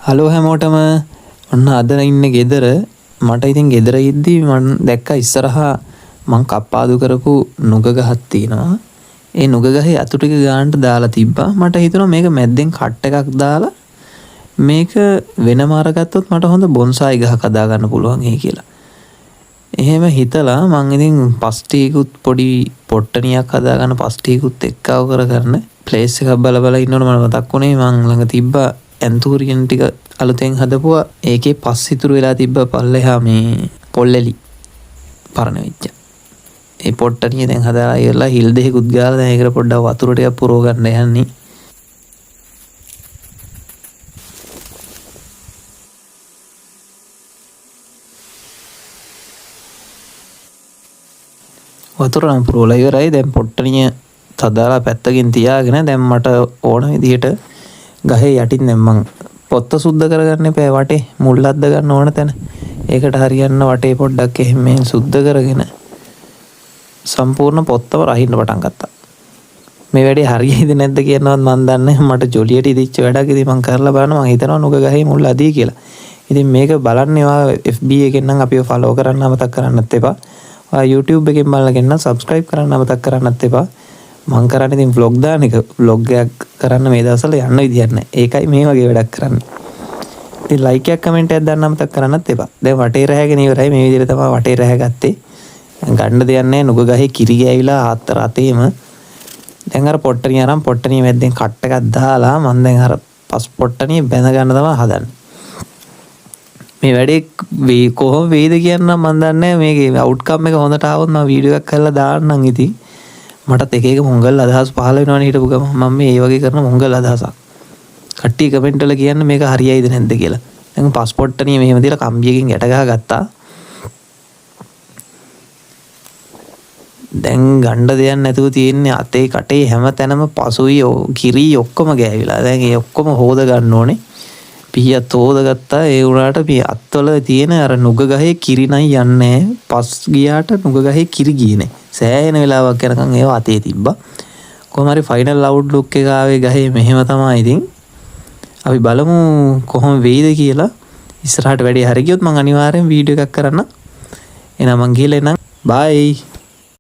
Hello හැමෝටම ඔන්න අද ඉන්නේ ගෙදර. මට ඉතින් ගෙදර ඉද්දි මම දැක්ක ඉස්සරහා මං කප්පාදු කරපු නුග ගහක් තියෙනවා. ඒ නුග ගහේ අතු ටික ගානට දාලා තිබ්බා. මට හිතුණා මේක මැද්දෙන් කට් එකක් දාලා මේක වෙනම අරගත්තොත් මට හොඳ බොන්සායි ගහක් හදා ගන්න පුළුවන් කියලා. එහෙම හිතලා මං ඉතින් පස්ටිකුත් පොඩි පොට්ටනියක් හදාගන්න පස්ටිකුත් එක්කව කරගන්න ප්ලේස් එකක් බල බල ඉන්නකොට මට මතක් වුණේ මං ළඟ තිබ්බා ඇන්තූරියන් ටික අලුතෙන් හදපුවා. ඒකේ පස් ඉතුරු වෙලා තිබ්බ පල්ලෙහා මේ පොල්ලෙලි පරණ වෙච්ච. ඒ පොට්ටනිය දැන් හදාලා ඉවරලා හිල් දෙකකුත් ගාලා දැන් ඒකට පොඩ්ඩක් වතුර ටිකක් පුරව ගන්න යන්නේ. වතුර නම් පුරවලා ඉවරයි. දැන් පොට්ටනිය තදාලා පැත්තකින් තියාගෙන දැන් මට ඕන විදිහට ගහේ යටින් දැන් මං පොත්ත සුද්ධ කරගන්න එපා. වටේ මුල් අද්ද ගන්න ඕන තැන. ඒකට හරියන්න වටේ පොඩ්ඩක් එහෙම මෙහෙම සුද්ධ කරගෙන සම්පූර්ණ පොත්තම රහින්න පටන් ගත්තා. මේ වැඩේ හරියයිද නැද්ද කියනවත් මන් දන්නේ. මට ජොලියට ඉදිච්ච වැඩක් ඉතින් මං කරලා බලනවා. මං හිතනවා නුග ගහේ මුල් අදී කියලා. ඉතින් මේක බලන්න ඒවා FB එකෙන් නම් අපිව ෆලෝ කරන්න අමතක කරන්නත් එපා. YouTube එකෙන් බලගෙන නම් subscribe කරන්න අමතක කරන්නත් එපා. මං කරන්නේ ඉතින් vlog දාන එක. vlog එකක් කරන්න මේ දවස්වල යන්න විදියක් නැහැ. ඒකයි මේ වගේ වැඩක් කරන්නේ. ඉතින් like එකක් comment එකක් දාන්න අමතක කරන්නත් එපා. දැන් වටේ රැහැගෙන ඉවරයි. මේ විදිහට තමයි වටේ රැහැ ගත්තේ. ගන්න දෙයක් නැහැ. නුග ගහේ කිරි ගෑවිලා ආතර අතේම. දැන් අර පොට්ටනිය අරන් පොට්ටනිය මැද්දෙන් කට් එකක් දාලා මං දැන් අර පස් පොට්ටනිය බැඳ ගන්න තමයි හදන්නේ. මේ වැඩේ කොහොම වෙයිද කියන්න මන් දන්නේ නැහැ. මේකේ අවුට්කම් එක හොඳට ආවොත් මම වීඩියෝ එකක් කරලා දාන්නම්. ඉතින් මටත් එක එක මොංගල් අදහස් පහල වෙනවනේ හිටපු ගම. මම මේ වගේ කරන මොංගල් අදහසක්. කට්ටිය කමෙන්ට් වල කියන්න මේක හරියයිද නැද්ද කියලා. දැන් පාස්පෝර්ට්ටනිය මෙහෙම තියලා කම්බියකින් ගැට ගහගත්තා. දැන් ගණ්ඩ දෙයක් නැතුව තියෙන්නේ අතේ කටේ හැම තැනම පසුයි කිරි ඔක්කොම ගෑවිලා. දැන් ඒ ඔක්කොම හොද ගන්න ඕනේ. පිහියත් හොදගත්තා. ඒ උනාට මේ අත්වල තියෙන අර නුග ගහේ කිරි නයි යන්නේ. පස් ගියාට නුග ගහේ කිරි ගියේ නෑ. සෑහෙන වෙලාවක් යනකම් ඒව අතේ තිබ්බා. කොහොම හරි ෆයිනල් අවුට්ලුක් එක ආවේ ගහේ මෙහෙම තමයි. ඉතින් අපි බලමු කොහොම වෙයිද කියලා. ඉස්සරහට වැඩේ හරි ගියොත් මම අනිවාර්යෙන් වීඩියෝ එකක් කරන්න. එහෙනම් මං ගිහලා එන්නම්. බයි.